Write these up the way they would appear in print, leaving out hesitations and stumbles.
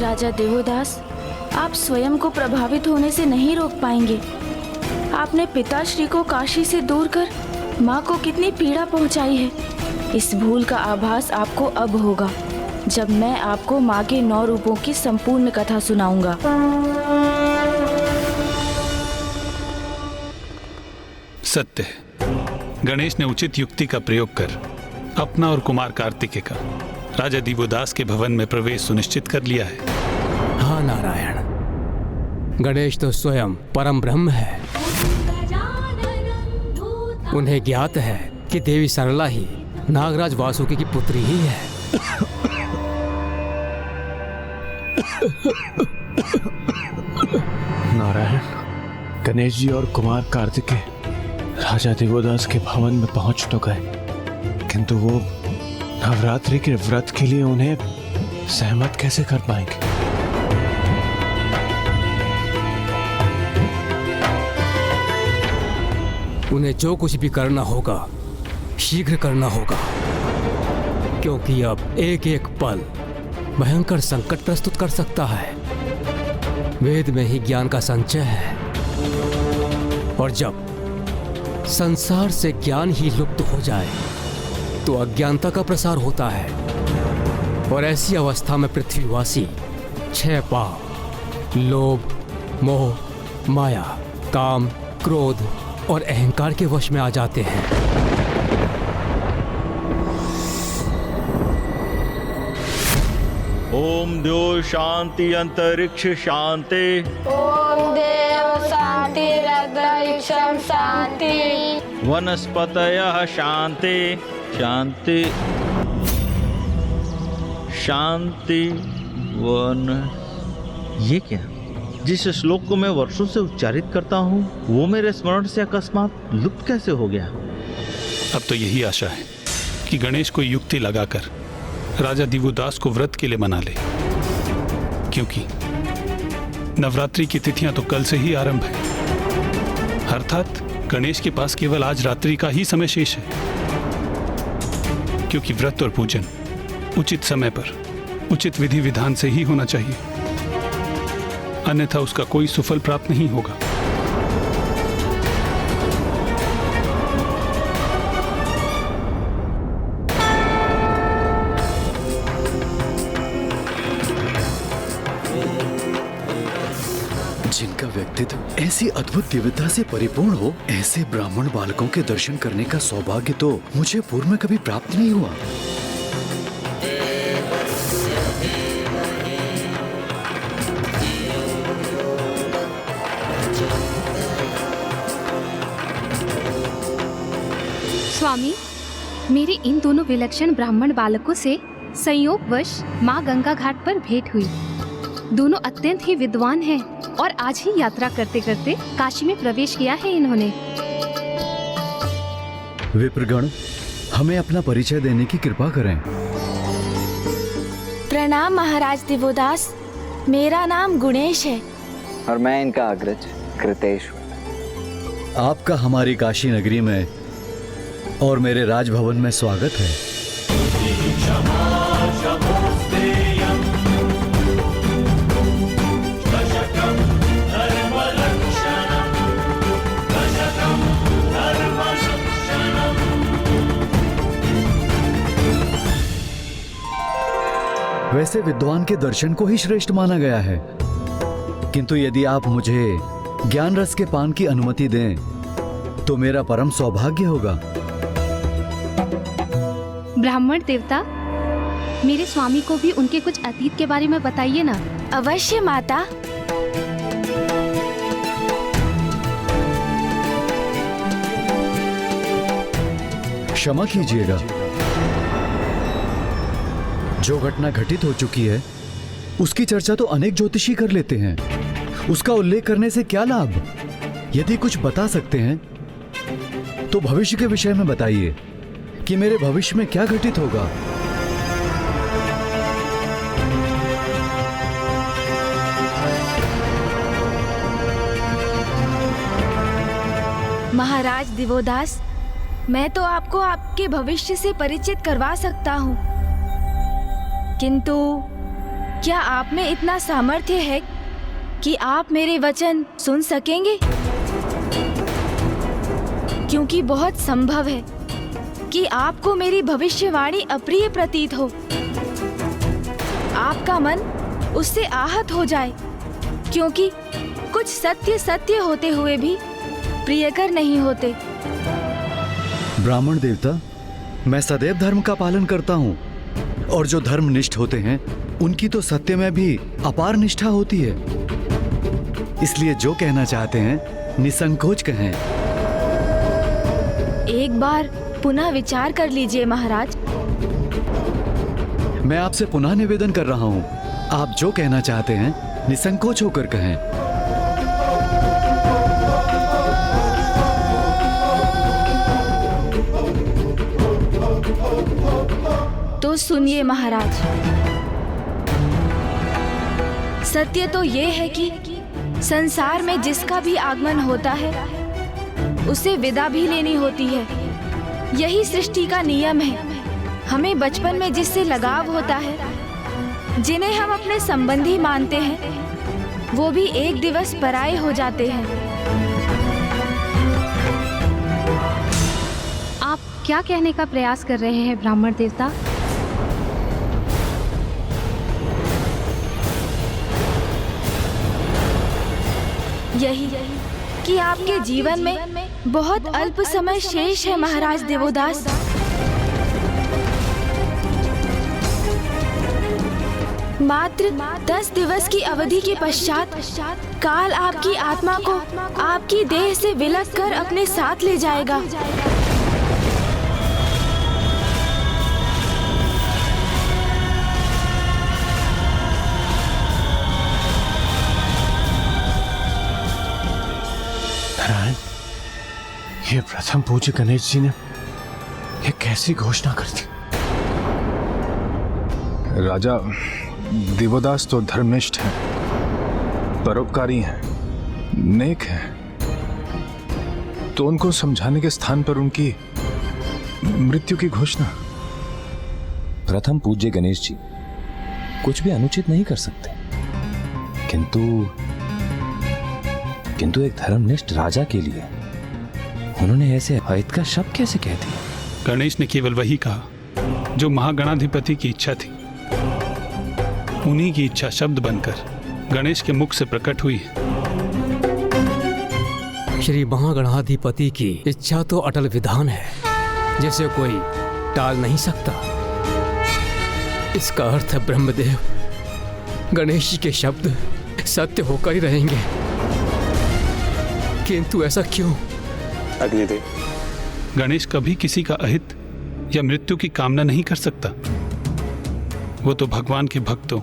राजा देवोदास, आप स्वयं को प्रभावित होने से नहीं रोक पाएंगे। आपने पिताश्री को काशी से दूर कर माँ को कितनी पीड़ा पहुँचाई है। इस भूल का आभास आपको अब होगा जब मैं आपको माँ के 9 रूपों की संपूर्ण कथा सुनाऊंगा। सत्य है, गणेश ने उचित युक्ति का प्रयोग कर अपना और कुमार कार्तिकेय का राजा दिवोदास के भवन में प्रवेश सुनिश्चित कर लिया है। हाँ नारायण, गणेश तो स्वयं परम ब्रह्म है। उन्हें ज्ञात है कि देवी सरला ही नागराज वासुकी की पुत्री ही है। नारायण, गणेश जी और कुमार कार्तिकेय राजा दिवोदास के भवन में पहुंच तो गए, किंतु वो नवरात्रि के व्रत के लिए उन्हें सहमत कैसे कर पाएंगे? उन्हें जो कुछ भी करना होगा शीघ्र करना होगा, क्योंकि अब एक एक पल भयंकर संकट प्रस्तुत कर सकता है। वेद में ही ज्ञान का संचय है, और जब संसार से ज्ञान ही लुप्त हो जाए तो अज्ञानता का प्रसार होता है, और ऐसी अवस्था में पृथ्वीवासी 6 पाप लोभ, मोह, माया, काम, क्रोध और अहंकार के वश में आ जाते हैं। ओम देव शांति अंतरिक्ष शांति। ओम देव शांति अंतरिक्षम शांति। वनस्पतयः शांति शांति शांति वन। ये क्या? जिस श्लोक को मैं वर्षों से उच्चारित करता हूँ वो मेरे स्मरण से अकस्मात लुप्त कैसे हो गया? अब तो यही आशा है कि गणेश कोई युक्ति लगाकर राजा दिवोदास को व्रत के लिए मना ले, क्योंकि नवरात्रि की तिथियां तो कल से ही आरंभ है। अर्थात गणेश के पास केवल आज रात्रि का ही समय शेष है, क्योंकि व्रत और पूजन उचित समय पर उचित विधि विधान से ही होना चाहिए, अन्यथा उसका कोई सुफल प्राप्त नहीं होगा। जिनका व्यक्तित्व ऐसी अद्भुत दिव्यता से परिपूर्ण हो, ऐसे ब्राह्मण बालकों के दर्शन करने का सौभाग्य तो मुझे पूर्व में कभी प्राप्त नहीं हुआ। स्वामी, मेरे इन दोनों विलक्षण ब्राह्मण बालकों से संयोगवश माँ गंगा घाट पर भेंट हुई। दोनों अत्यंत ही विद्वान हैं और आज ही यात्रा करते करते काशी में प्रवेश किया है इन्होंने। विप्रगण, हमें अपना परिचय देने की कृपा करें। प्रणाम महाराज दिवोदास, मेरा नाम गुणेश है। और मैं इनका अग्रज कृतेश हूँ। आपका हमारी काशी नगरी में और मेरे राजभवन में स्वागत है। वैसे विद्वान के दर्शन को ही श्रेष्ठ माना गया है, किंतु यदि आप मुझे ज्ञान रस के पान की अनुमति दें तो मेरा परम सौभाग्य होगा। ब्राह्मण देवता, मेरे स्वामी को भी उनके कुछ अतीत के बारे में बताइए ना। अवश्य माता। क्षमा कीजिएगा, जो घटना घटित हो चुकी है उसकी चर्चा तो अनेक ज्योतिषी कर लेते हैं, उसका उल्लेख करने से क्या लाभ? यदि कुछ बता सकते हैं तो भविष्य के विषय में बताइए कि मेरे भविष्य में क्या घटित होगा। महाराज दिवोदास, मैं तो आपको आपके भविष्य से परिचित करवा सकता हूँ, किंतु क्या आप में इतना सामर्थ्य है कि आप मेरे वचन सुन सकेंगे? क्योंकि बहुत संभव है कि आपको मेरी भविष्यवाणी अप्रिय प्रतीत हो। आपका मन उससे आहत हो जाए, क्योंकि कुछ सत्य सत्य होते हुए भी प्रियकर नहीं होते। ब्राह्मण देवता, मैं सदैव धर्म का पालन करता हूँ, और जो धर्मनिष्ठ होते हैं उनकी तो सत्य में भी अपार निष्ठा होती है। इसलिए जो कहना चाहते हैं निसंकोच कहें। एक बार पुनः विचार कर लीजिए महाराज। मैं आपसे पुनः निवेदन कर रहा हूँ, आप जो कहना चाहते हैं निसंकोच होकर कहें। तो सुनिए महाराज, सत्य तो ये है कि संसार में जिसका भी आगमन होता है उसे विदा भी लेनी होती है। यही सृष्टि का नियम है। हमें बचपन में जिससे लगाव होता है, जिन्हें हम अपने संबंधी मानते हैं, वो भी एक दिवस पराये हो जाते हैं। आप क्या कहने का प्रयास कर रहे हैं ब्राह्मण देवता? यही कि आपके जीवन में बहुत अल्प समय शेष है महाराज देवोदास। मात्र 10 दिवस की अवधि के पश्चात काल आपकी आत्मा को आपकी देह से विलग कर अपने साथ ले जाएगा। नारायण, ये प्रथम पूज्य गणेश जी ने ये कैसी घोषणा कर दी? राजा दिवोदास तो धर्मनिष्ठ हैं, परोपकारी हैं, नेक हैं, तो उनको समझाने के स्थान पर उनकी मृत्यु की घोषणा। प्रथम पूज्य गणेश जी कुछ भी अनुचित नहीं कर सकते, किंतु एक धर्मनिष्ठ राजा के लिए उन्होंने ऐसे अहित का शब्द कैसे कह दिया? गणेश ने केवल वही कहा जो महागणाधिपति की इच्छा थी। उन्हीं की इच्छा शब्द बनकर गणेश के मुख से प्रकट हुई है। श्री महागणाधिपति की इच्छा तो अटल विधान है, जिसे कोई टाल नहीं सकता। इसका अर्थ है ब्रह्मदेव गणेश जी के शब्द सत्य होकर ही रहेंगे। किंतु ऐसा क्यों? अग्निदेव, गणेश कभी किसी का अहित या मृत्यु की कामना नहीं कर सकता। वो तो भगवान के भक्तों,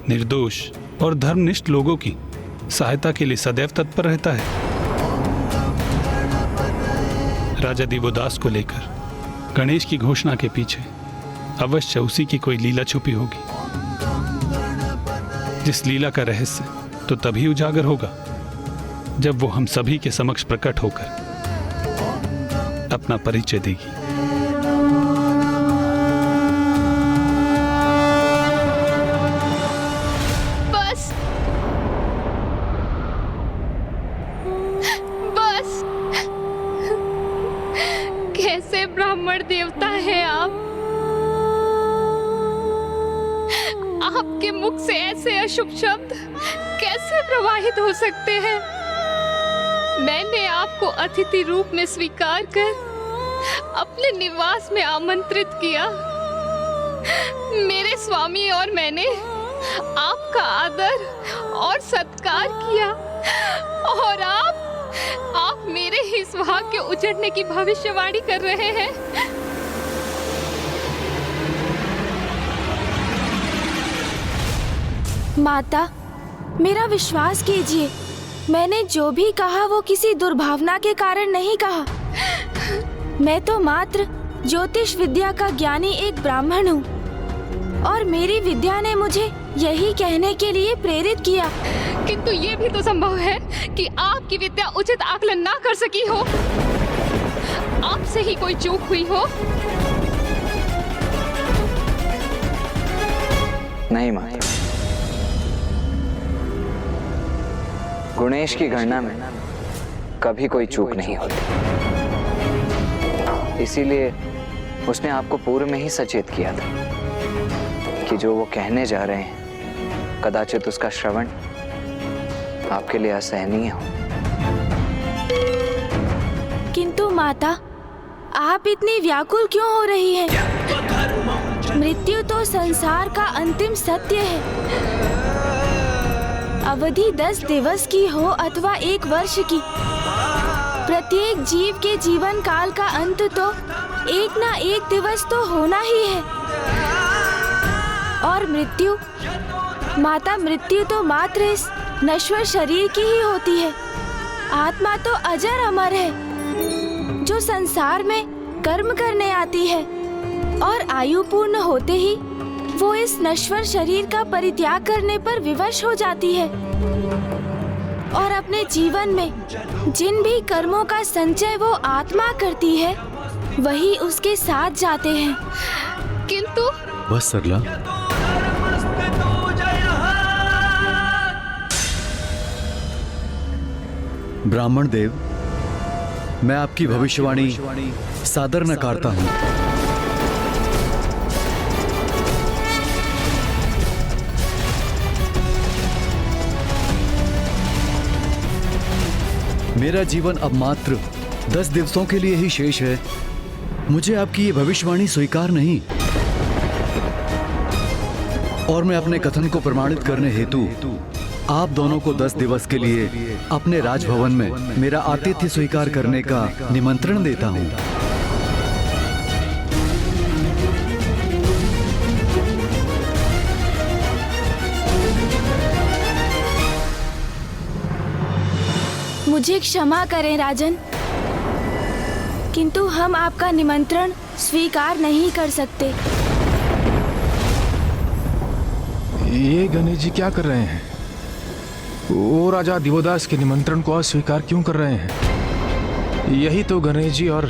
निर्दोष और धर्मनिष्ठ लोगों की सहायता के लिए सदैव तत्पर रहता है। राजा दिवोदास को लेकर गणेश की घोषणा के पीछे अवश्य उसी की कोई लीला छुपी होगी, जिस लीला का रहस्य तो तभी उजागर होगा जब वो हम सभी के समक्ष प्रकट होकर अपना परिचय देगी। बस बस, कैसे ब्राह्मण देवता है आप? आपके मुख से ऐसे अशुभ शब्द कैसे प्रवाहित हो सकते हैं? मैंने आपको अतिथि रूप में स्वीकार कर अपने निवास में आमंत्रित किया। मेरे स्वामी और मैंने आपका आदर और सत्कार किया, और आप मेरे ही सुहाग के उजड़ने की भविष्यवाणी कर रहे हैं। माता, मेरा विश्वास कीजिए, मैंने जो भी कहा वो किसी दुर्भावना के कारण नहीं कहा। मैं तो मात्र ज्योतिष विद्या का ज्ञानी एक ब्राह्मण हूँ, और मेरी विद्या ने मुझे यही कहने के लिए प्रेरित किया। किंतु ये भी तो संभव है कि आपकी विद्या उचित आकलन ना कर सकी हो, आपसे ही कोई चूक हुई हो। नहीं माता, गुणेश की गणना में कभी कोई चूक नहीं होती, इसीलिए उसने आपको पूर्व में ही सचेत किया था कि जो वो कहने जा रहे हैं कदाचित उसका श्रवण आपके लिए असहनीय हो। किंतु माता, आप इतनी व्याकुल क्यों हो रही हैं? मृत्यु तो संसार का अंतिम सत्य है। अवधि 10 दिवस की हो अथवा 1 वर्ष की, प्रत्येक जीव के जीवन काल का अंत तो एक ना एक दिवस तो होना ही है। और मृत्यु, माता, मृत्यु तो मात्र इस नश्वर शरीर की ही होती है। आत्मा तो अजर अमर है, जो संसार में कर्म करने आती है और आयु पूर्ण होते ही वो इस नश्वर शरीर का परित्याग करने पर विवश हो जाती है और अपने जीवन में जिन भी कर्मों का संचय वो आत्मा करती है वही उसके साथ जाते हैं। किंतु बस सरला, ब्राह्मण देव, मैं आपकी भविष्यवाणी सादर नकारता हूं। मेरा जीवन अब मात्र 10 दिवसों के लिए ही शेष है। मुझे आपकी ये भविष्यवाणी स्वीकार नहीं, और मैं अपने कथन को प्रमाणित करने हेतु आप दोनों को 10 दिवस के लिए अपने राजभवन में मेरा आतिथ्य स्वीकार करने का निमंत्रण देता हूं। मुझे क्षमा करें राजन, किंतु हम आपका निमंत्रण स्वीकार नहीं कर सकते। ये गणेश जी क्या कर रहे हैं? वो राजा दिवोदास के निमंत्रण को अस्वीकार क्यों कर रहे हैं? यही तो गणेश जी और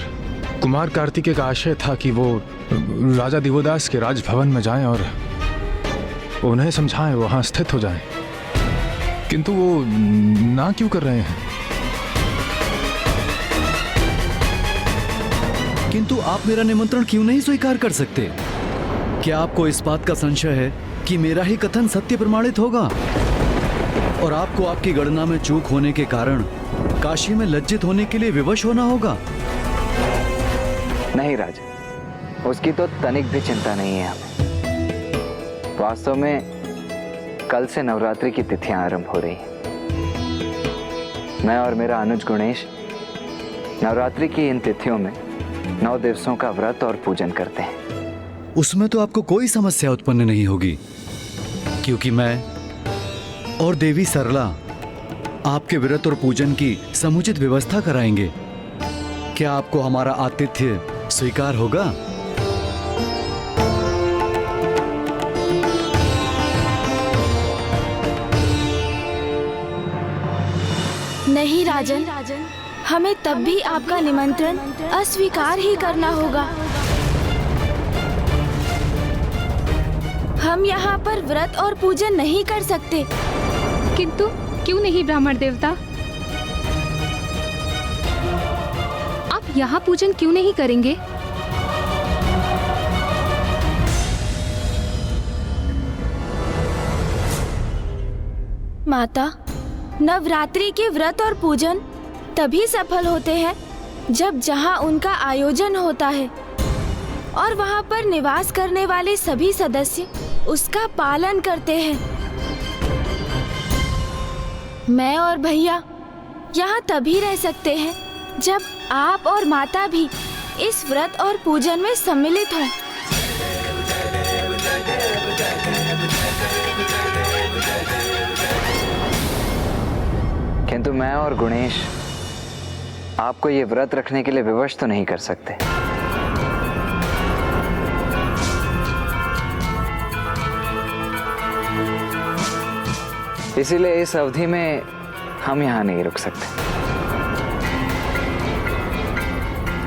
कुमार कार्तिकेय का आशय था कि वो राजा दिवोदास के राजभवन में जाएं और उन्हें समझाएं, वहां स्थित हो जाएं। किंतु वो ना क्यों कर रहे हैं? किंतु आप मेरा निमंत्रण क्यों नहीं स्वीकार कर सकते? क्या आपको इस बात का संशय है कि मेरा ही कथन सत्य प्रमाणित होगा और आपको आपकी गणना में चूक होने के कारण काशी में लज्जित होने के लिए विवश होना होगा? नहीं राजा, उसकी तो तनिक भी चिंता नहीं है हमें। वास्तव में कल से नवरात्रि की तिथियां आरंभ हो रही हैं। मैं और मेरा अनुज गुणेश नवरात्रि की इन तिथियों में 9 दिवसों का व्रत और पूजन करते हैं। उसमें तो आपको कोई समस्या उत्पन्न नहीं होगी, क्योंकि मैं और देवी सरला आपके व्रत और पूजन की समुचित व्यवस्था कराएंगे। क्या आपको हमारा आतिथ्य स्वीकार होगा? नहीं राजन, हमें तब भी आपका निमंत्रण अस्वीकार ही करना होगा। हम यहाँ पर व्रत और पूजन नहीं कर सकते। किंतु क्यों नहीं ब्राह्मण देवता? आप यहाँ पूजन क्यों नहीं करेंगे? माता, नवरात्रि के व्रत और पूजन तभी सफल होते हैं जब जहाँ उनका आयोजन होता है और वहाँ पर निवास करने वाले सभी सदस्य उसका पालन करते हैं। मैं और भैया यहाँ तभी रह सकते हैं जब आप और माता भी इस व्रत और पूजन में सम्मिलित हों। किंतु मैं और गुणेश आपको ये व्रत रखने के लिए विवश तो नहीं कर सकते। इसीलिए इस अवधि में हम यहाँ नहीं रुक सकते।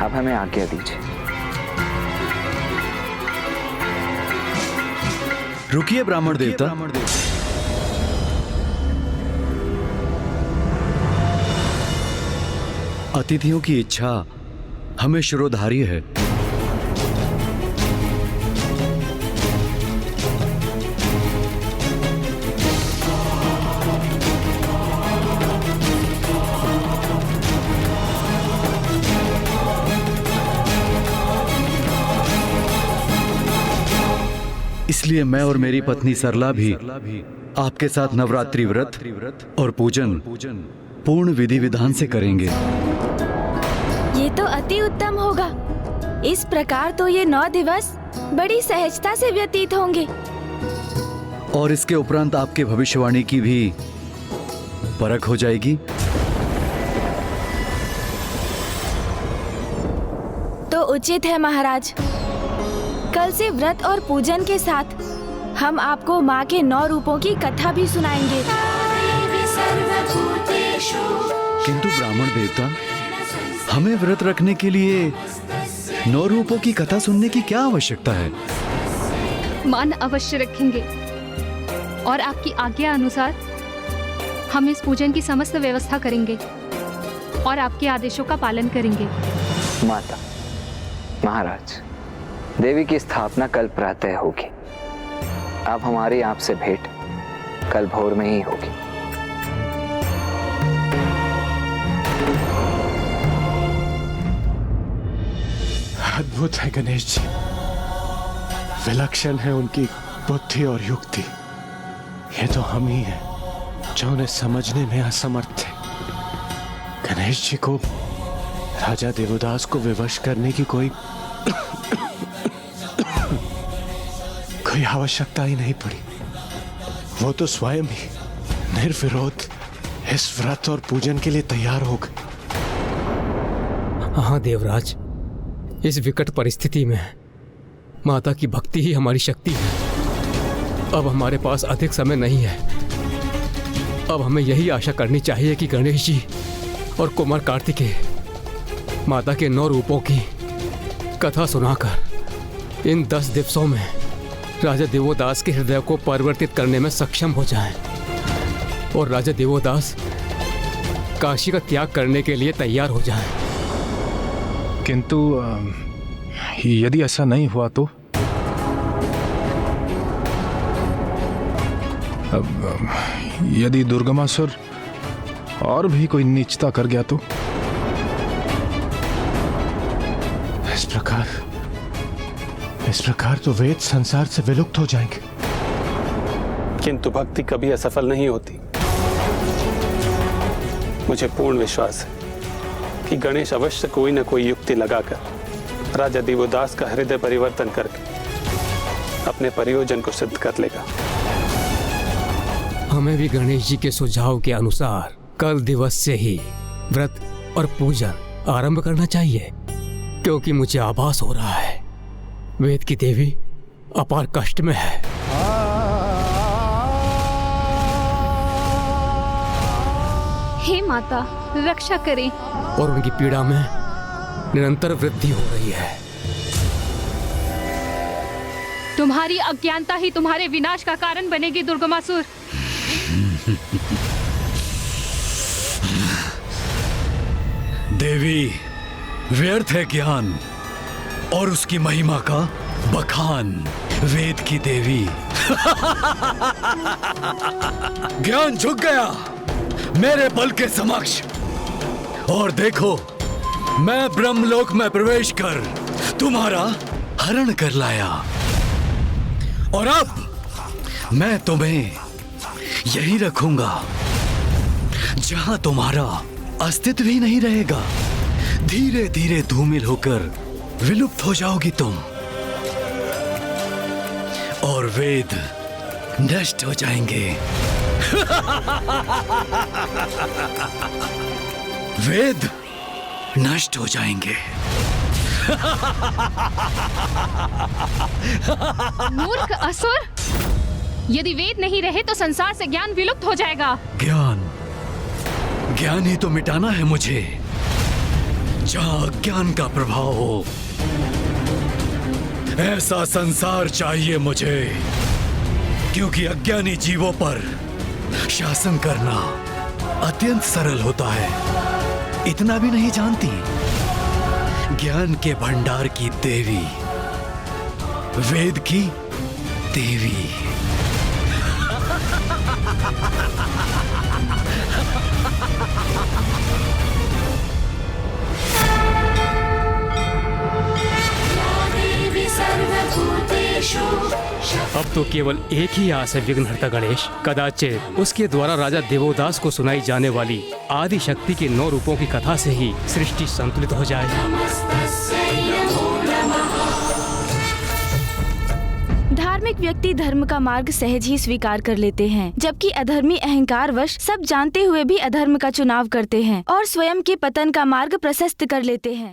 आप हमें आज्ञा दीजिए। रुकिए ब्राह्मण देवता। अतिथियों की इच्छा हमें शिरोधार्य है। इसलिए मैं और मेरी पत्नी सरला भी आपके साथ नवरात्रि व्रत और पूजन पूर्ण विधि विधान से करेंगे। ये तो अति उत्तम होगा। इस प्रकार तो ये 9 दिवस बड़ी सहजता से व्यतीत होंगे। और इसके उपरांत आपके भविष्यवाणी की भी परख हो जाएगी। तो उचित है महाराज। कल से व्रत और पूजन के साथ हम आपको माँ के 9 रूपों की कथा भी सुनाएंगे। किंतु ब्राह्मण देवता, हमें व्रत रखने के लिए 9 रूपों की कथा सुनने की क्या आवश्यकता है? मान अवश्य रखेंगे और आपकी आज्ञा अनुसार हम इस पूजन की समस्त व्यवस्था करेंगे और आपके आदेशों का पालन करेंगे। माता, महाराज, देवी की स्थापना कल प्रातः होगी। अब हमारी आपसे भेंट कल भोर में ही होगी। अद्भुत है गणेश जी, विलक्षण है उनकी बुद्धि और युक्ति। ये तो हम ही हैं जो उन्हें समझने में असमर्थ थे। गणेश जी को राजा देवोदास को विवश करने की कोई आवश्यकता ही नहीं पड़ी। वो तो स्वयं ही निर्विरोध इस व्रत और पूजन के लिए तैयार हो गए। हाँ देवराज, इस विकट परिस्थिति में माता की भक्ति ही हमारी शक्ति है। अब हमारे पास अधिक समय नहीं है। अब हमें यही आशा करनी चाहिए कि गणेश जी और कुमार कार्तिकेय माता के 9 रूपों की कथा सुनाकर इन 10 दिवसों में राजा देवोदास के हृदय को परिवर्तित करने में सक्षम हो जाएं और राजा देवोदास काशी का त्याग करने के लिए तैयार हो जाएं। किंतु यदि ऐसा नहीं हुआ तो यदि दुर्गमासुर और भी कोई नीचता कर गया तो? इस प्रकार तो वेद संसार से विलुप्त हो जाएंगे। किंतु भक्ति कभी असफल नहीं होती। मुझे पूर्ण विश्वास है कि गणेश अवश्य कोई न कोई युक्ति लगाकर राजा देवोदास का हृदय परिवर्तन करके अपने प्रयोजन को सिद्ध कर लेगा। हमें भी गणेश जी के सुझाव के अनुसार कल दिवस से ही व्रत और पूजन आरंभ करना चाहिए, क्योंकि मुझे आभास हो रहा है वेद की देवी अपार कष्ट में है। हे माता, रक्षा करें। और उनकी पीड़ा में निरंतर वृद्धि हो रही है। तुम्हारी अज्ञानता ही तुम्हारे विनाश का कारण बनेगी दुर्गमासुर। देवी, व्यर्थ है ज्ञान और उसकी महिमा का बखान। वेद की देवी ज्ञान झुक गया मेरे बल के समक्ष, और देखो मैं ब्रह्मलोक में प्रवेश कर तुम्हारा हरण कर लाया, और अब मैं तुम्हें यही रखूंगा जहां तुम्हारा अस्तित्व ही नहीं रहेगा। धीरे धीरे धूमिल होकर विलुप्त हो जाओगी तुम, और वेद नष्ट हो जाएंगे। वेद नष्ट हो जाएंगे। मूर्ख असुर, यदि वेद नहीं रहे तो संसार से ज्ञान विलुप्त हो जाएगा। ज्ञान ही तो मिटाना है मुझे, जहां अज्ञान का प्रभाव हो। ऐसा संसार चाहिए मुझे, क्योंकि अज्ञानी जीवों पर शासन करना अत्यंत सरल होता है, इतना भी नहीं जानती? ज्ञान के भंडार की देवी, वेद की देवी। अब तो केवल एक ही आस है विघ्नहर्ता गणेश। कदाचित उसके द्वारा राजा देवोदास को सुनाई जाने वाली आदि शक्ति के 9 रूपों की कथा से ही सृष्टि संतुलित हो जाए। धार्मिक व्यक्ति धर्म का मार्ग सहज ही स्वीकार कर लेते हैं, जबकि अधर्मी अहंकारवश सब जानते हुए भी अधर्म का चुनाव करते हैं और स्वयं के पतन का मार्ग प्रशस्त कर लेते हैं।